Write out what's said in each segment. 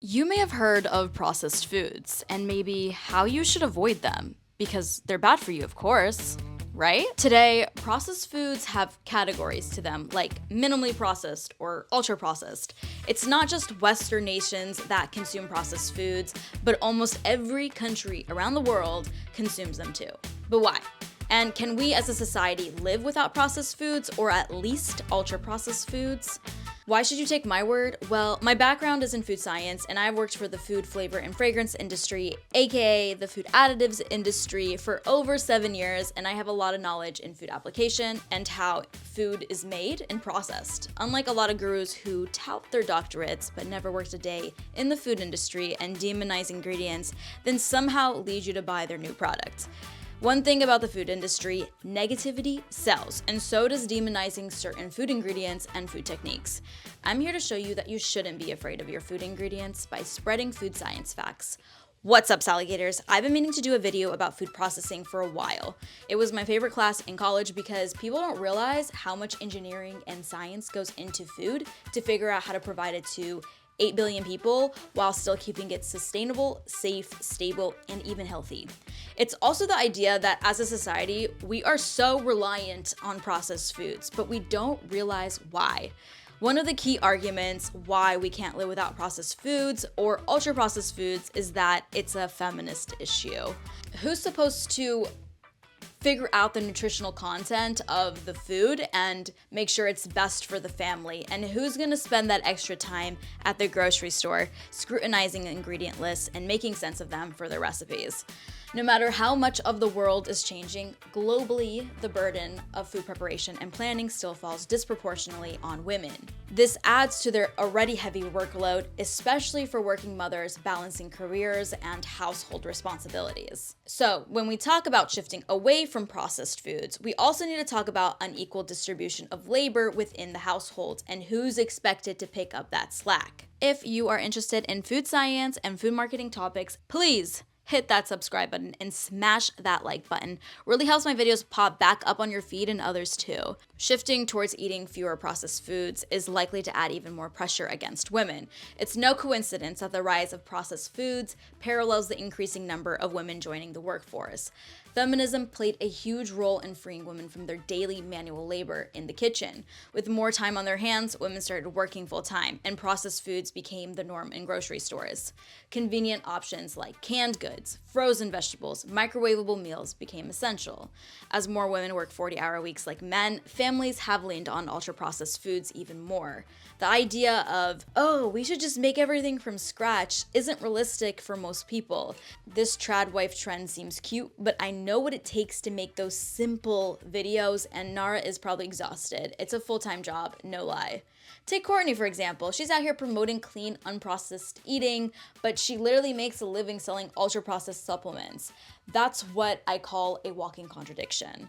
You may have heard of processed foods and maybe how you should avoid them because they're bad for you, of course, right? Today, processed foods have categories to them like minimally processed or ultra processed. It's not just Western nations that consume processed foods, but almost every country around the world consumes them too. But why? And can we as a society live without processed foods or at least ultra processed foods? Why should you take my word? Well, my background is in food science, and I've worked for the food, flavor, and fragrance industry, aka the food additives industry, for over 7 years, and I have a lot of knowledge in food application and how food is made and processed. Unlike a lot of gurus who tout their doctorates but never worked a day in the food industry and demonize ingredients, then somehow lead you to buy their new product. One thing about the food industry, negativity sells, and so does demonizing certain food ingredients and food techniques. I'm here to show you that you shouldn't be afraid of your food ingredients by spreading food science facts. What's up, Salligators? I've been meaning to do a video about food processing for a while. It was my favorite class in college because people don't realize how much engineering and science goes into food to figure out how to provide it to 8 billion people while still keeping it sustainable, safe, stable, and even healthy. It's also the idea that as a society, we are so reliant on processed foods, but we don't realize why. One of the key arguments why we can't live without processed foods or ultra processed foods is that it's a feminist issue. Who's supposed to figure out the nutritional content of the food and make sure it's best for the family? And who's gonna spend that extra time at the grocery store scrutinizing ingredient lists and making sense of them for their recipes? No matter how much of the world is changing, globally, the burden of food preparation and planning still falls disproportionately on women. This adds to their already heavy workload, especially for working mothers balancing careers and household responsibilities. So, when we talk about shifting away from processed foods, we also need to talk about unequal distribution of labor within the household and who's expected to pick up that slack. If you are interested in food science and food marketing topics, please hit that subscribe button and smash that like button. Really helps my videos pop back up on your feed and others too. Shifting towards eating fewer processed foods is likely to add even more pressure against women. It's no coincidence that the rise of processed foods parallels the increasing number of women joining the workforce. Feminism played a huge role in freeing women from their daily manual labor in the kitchen. With more time on their hands, women started working full time, and processed foods became the norm in grocery stores. Convenient options like canned goods, frozen vegetables, microwavable meals became essential. As more women work 40-hour weeks like men, families have leaned on ultra-processed foods even more. The idea of, oh, we should just make everything from scratch isn't realistic for most people. This trad wife trend seems cute, but I know what it takes to make those simple videos, and Nara is probably exhausted. It's a full-time job, no lie. Take Courtney, for example. She's out here promoting clean, unprocessed eating, but she literally makes a living selling ultra-processed supplements. That's what I call a walking contradiction.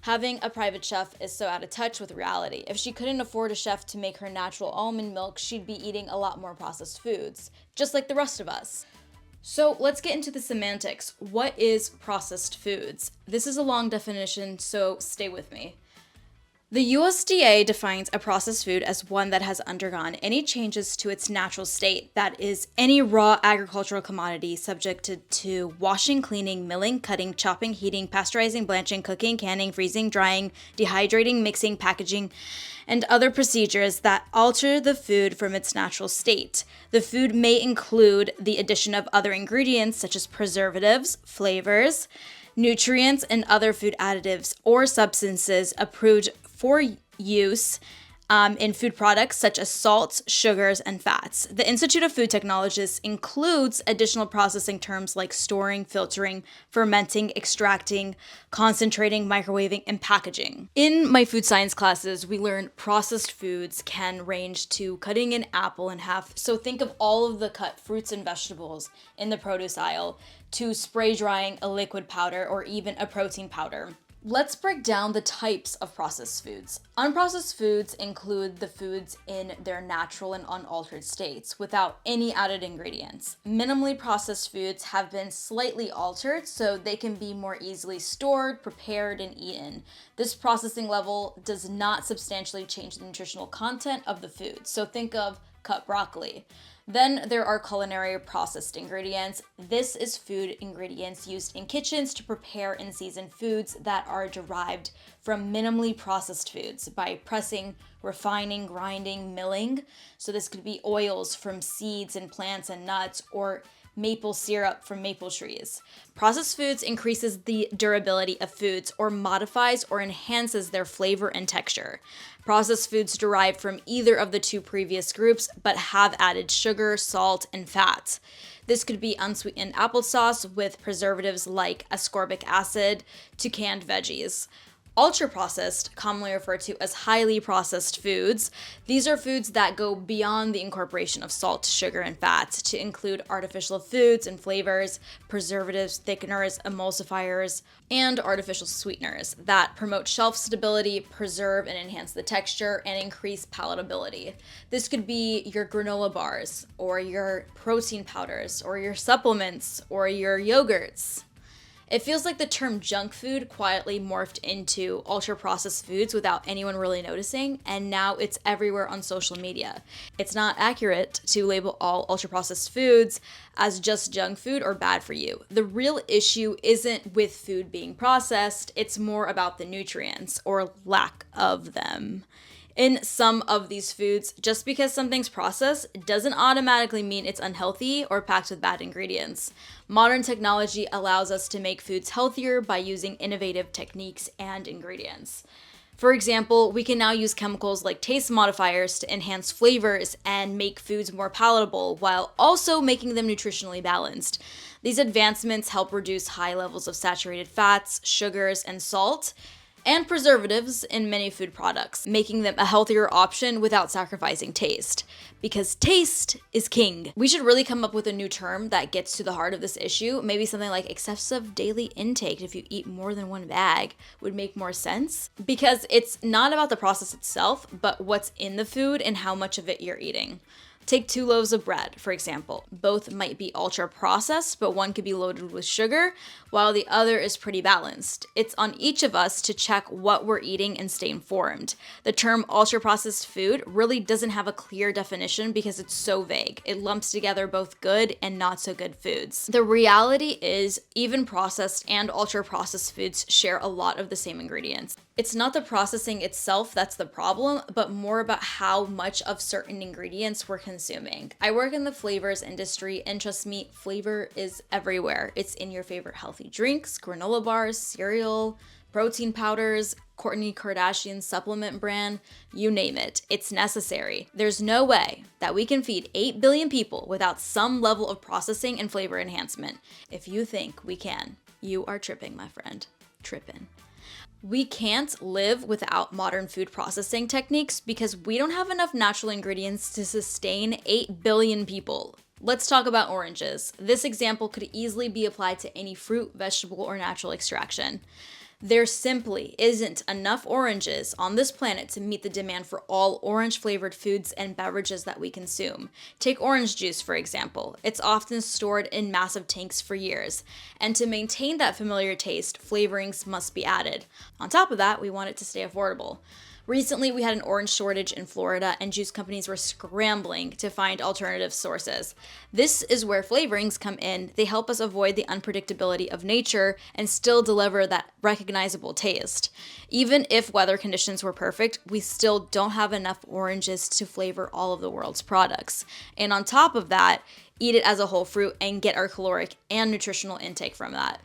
Having a private chef is so out of touch with reality. If she couldn't afford a chef to make her natural almond milk, she'd be eating a lot more processed foods, just like the rest of us. So let's get into the semantics. What is processed foods? This is a long definition, so stay with me. The USDA defines a processed food as one that has undergone any changes to its natural state, that is, any raw agricultural commodity subjected to washing, cleaning, milling, cutting, chopping, heating, pasteurizing, blanching, cooking, canning, freezing, drying, dehydrating, mixing, packaging, and other procedures that alter the food from its natural state. The food may include the addition of other ingredients such as preservatives, flavors, nutrients, and other food additives or substances approved for use in food products such as salts, sugars, and fats. The Institute of Food Technologists includes additional processing terms like storing, filtering, fermenting, extracting, concentrating, microwaving, and packaging. In my food science classes, we learn processed foods can range to cutting an apple in half. So think of all of the cut fruits and vegetables in the produce aisle, to spray drying a liquid powder or even a protein powder. Let's break down the types of processed foods. Unprocessed foods include the foods in their natural and unaltered states without any added ingredients. Minimally processed foods have been slightly altered so they can be more easily stored, prepared, and eaten. This processing level does not substantially change the nutritional content of the food. So think of cut broccoli. Then there are culinary processed ingredients. This is food ingredients used in kitchens to prepare and season foods that are derived from minimally processed foods by pressing, refining, grinding, milling. So this could be oils from seeds and plants and nuts, or maple syrup from maple trees. Processed foods increases the durability of foods or modifies or enhances their flavor and texture. Processed foods derive from either of the two previous groups but have added sugar, salt, and fat. This could be unsweetened applesauce with preservatives like ascorbic acid to canned veggies. Ultra-processed, commonly referred to as highly processed foods, these are foods that go beyond the incorporation of salt, sugar, and fats to include artificial foods and flavors, preservatives, thickeners, emulsifiers, and artificial sweeteners that promote shelf stability, preserve and enhance the texture, and increase palatability. This could be your granola bars, or your protein powders, or your supplements, or your yogurts. It feels like the term junk food quietly morphed into ultra-processed foods without anyone really noticing, and now it's everywhere on social media. It's not accurate to label all ultra-processed foods as just junk food or bad for you. The real issue isn't with food being processed, it's more about the nutrients, or lack of them, in some of these foods. Just because something's processed doesn't automatically mean it's unhealthy or packed with bad ingredients. Modern technology allows us to make foods healthier by using innovative techniques and ingredients. For example, we can now use chemicals like taste modifiers to enhance flavors and make foods more palatable while also making them nutritionally balanced. These advancements help reduce high levels of saturated fats, sugars, and salt, and preservatives in many food products, making them a healthier option without sacrificing taste. Because taste is king. We should really come up with a new term that gets to the heart of this issue. Maybe something like excessive daily intake, if you eat more than one bag, would make more sense. Because it's not about the process itself, but what's in the food and how much of it you're eating. Take 2 loaves of bread, for example. Both might be ultra processed, but one could be loaded with sugar, while the other is pretty balanced. It's on each of us to check what we're eating and stay informed. The term ultra processed food really doesn't have a clear definition because it's so vague. It lumps together both good and not so good foods. The reality is, even processed and ultra processed foods share a lot of the same ingredients. It's not the processing itself that's the problem, but more about how much of certain ingredients we're consuming. I work in the flavors industry, and trust me, flavor is everywhere. It's in your favorite healthy drinks, granola bars, cereal, protein powders, Kourtney Kardashian's supplement brand, you name it. It's necessary. There's no way that we can feed 8 billion people without some level of processing and flavor enhancement. If you think we can, you are tripping, my friend. Tripping. We can't live without modern food processing techniques because we don't have enough natural ingredients to sustain 8 billion people. Let's talk about oranges. This example could easily be applied to any fruit, vegetable, or natural extraction. There simply isn't enough oranges on this planet to meet the demand for all orange-flavored foods and beverages that we consume. Take orange juice, for example. It's often stored in massive tanks for years, and to maintain that familiar taste, flavorings must be added. On top of that, we want it to stay affordable. Recently, we had an orange shortage in Florida, and juice companies were scrambling to find alternative sources. This is where flavorings come in. They help us avoid the unpredictability of nature and still deliver that recognizable taste. Even if weather conditions were perfect, we still don't have enough oranges to flavor all of the world's products. And on top of that, eat it as a whole fruit and get our caloric and nutritional intake from that.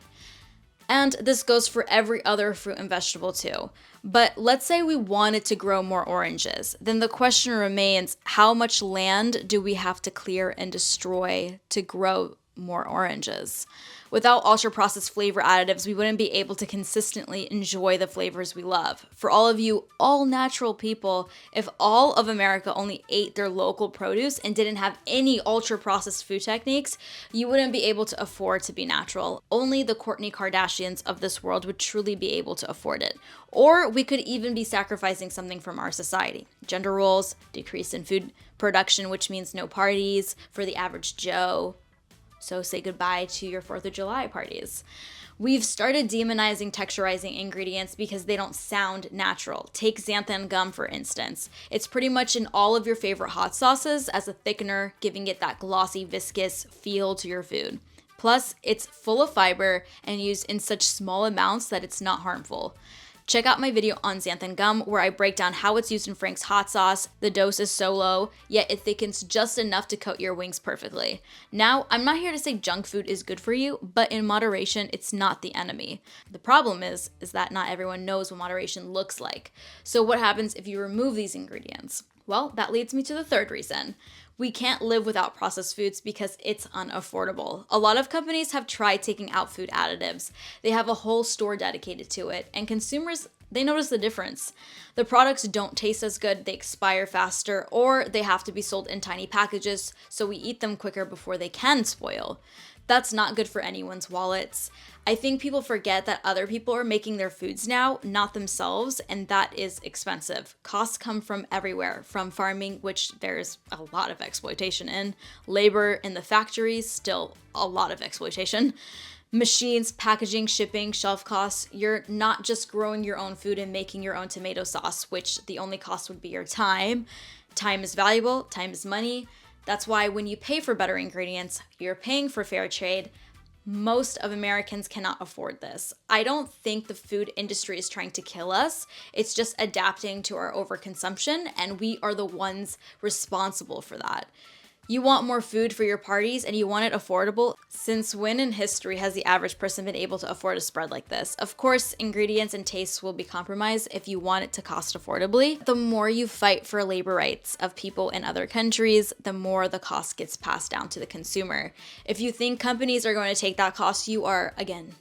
And this goes for every other fruit and vegetable too. But let's say we wanted to grow more oranges. Then the question remains, how much land do we have to clear and destroy to grow more oranges? Without ultra-processed flavor additives, we wouldn't be able to consistently enjoy the flavors we love. For all of you all-natural people, if all of America only ate their local produce and didn't have any ultra-processed food techniques, you wouldn't be able to afford to be natural. Only the Kourtney Kardashians of this world would truly be able to afford it. Or we could even be sacrificing something from our society. Gender roles, decrease in food production, which means no parties for the average Joe. So say goodbye to your 4th of July parties. We've started demonizing texturizing ingredients because they don't sound natural. Take xanthan gum, for instance. It's pretty much in all of your favorite hot sauces as a thickener, giving it that glossy, viscous feel to your food. Plus, it's full of fiber and used in such small amounts that it's not harmful. Check out my video on xanthan gum where I break down how it's used in Frank's hot sauce. The dose is so low, yet it thickens just enough to coat your wings perfectly. Now, I'm not here to say junk food is good for you, but in moderation, it's not the enemy. The problem is that not everyone knows what moderation looks like. So what happens if you remove these ingredients? Well, that leads me to the third reason. We can't live without processed foods because it's unaffordable. A lot of companies have tried taking out food additives. They have a whole store dedicated to it, and consumers, they notice the difference. The products don't taste as good, they expire faster, or they have to be sold in tiny packages, so we eat them quicker before they can spoil. That's not good for anyone's wallets. I think people forget that other people are making their foods now, not themselves, and that is expensive. Costs come from everywhere, from farming, which there's a lot of exploitation in, labor in the factories, still a lot of exploitation, machines, packaging, shipping, shelf costs. You're not just growing your own food and making your own tomato sauce, which the only cost would be your time. Time is valuable, time is money. That's why when you pay for better ingredients, you're paying for fair trade. Most of Americans cannot afford this. I don't think the food industry is trying to kill us. It's just adapting to our overconsumption, and we are the ones responsible for that. You want more food for your parties and you want it affordable? Since when in history has the average person been able to afford a spread like this? Of course, ingredients and tastes will be compromised if you want it to cost affordably. The more you fight for labor rights of people in other countries, the more the cost gets passed down to the consumer. If you think companies are going to take that cost, you are, again,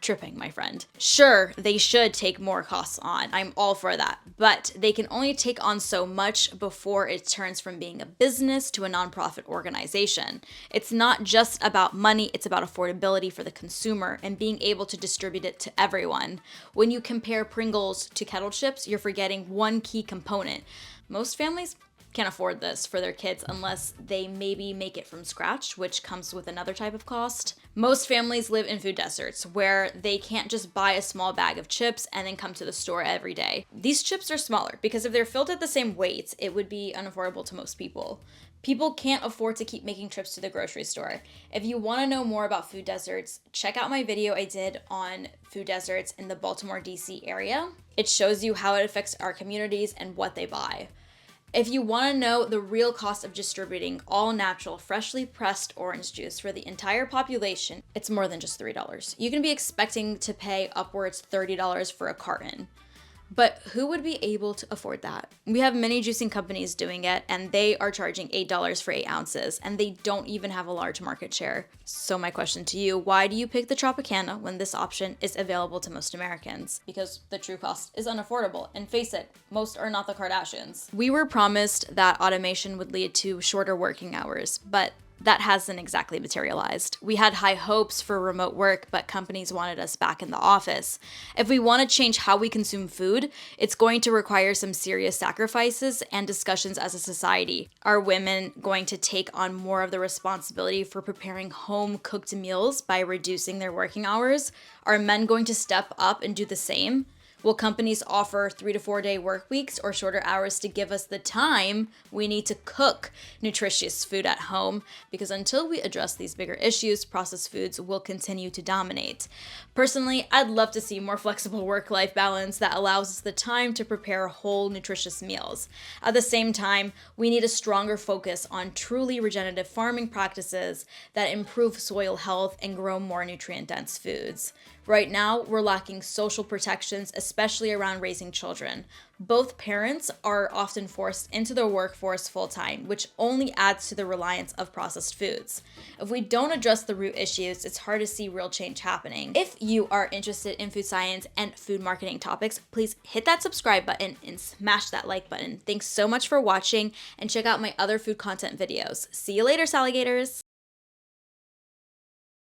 tripping, my friend. Sure, they should take more costs on. I'm all for that. But they can only take on so much before it turns from being a business to a nonprofit organization. It's not just about money, it's about affordability for the consumer and being able to distribute it to everyone. When you compare Pringles to kettle chips, you're forgetting one key component. Most families can't afford this for their kids unless they maybe make it from scratch, which comes with another type of cost. Most families live in food deserts where they can't just buy a small bag of chips and then come to the store every day. These chips are smaller because if they're filled at the same weight, it would be unaffordable to most people. People can't afford to keep making trips to the grocery store. If you want to know more about food deserts, check out my video I did on food deserts in the Baltimore, DC area. It shows you how it affects our communities and what they buy. If you want to know the real cost of distributing all natural, freshly pressed orange juice for the entire population, it's more than just $3. You can be expecting to pay upwards $30 for a carton. But who would be able to afford that? We have many juicing companies doing it, and they are charging $8 for 8 ounces, and they don't even have a large market share. So my question to you, why do you pick the Tropicana when this option is available to most Americans? Because the true cost is unaffordable, and face it, most are not the Kardashians. We were promised that automation would lead to shorter working hours, but that hasn't exactly materialized. We had high hopes for remote work, but companies wanted us back in the office. If we want to change how we consume food, it's going to require some serious sacrifices and discussions as a society. Are women going to take on more of the responsibility for preparing home-cooked meals by reducing their working hours? Are men going to step up and do the same? Will companies offer 3 to 4 day work weeks or shorter hours to give us the time we need to cook nutritious food at home? Because until we address these bigger issues, processed foods will continue to dominate. Personally, I'd love to see more flexible work-life balance that allows us the time to prepare whole, nutritious meals. At the same time, we need a stronger focus on truly regenerative farming practices that improve soil health and grow more nutrient-dense foods. Right now, we're lacking social protections, especially around raising children. Both parents are often forced into the workforce full-time, which only adds to the reliance of processed foods. If we don't address the root issues, it's hard to see real change happening. If you are interested in food science and food marketing topics, please hit that subscribe button and smash that like button. Thanks so much for watching, and check out my other food content videos. See you later, Salligators!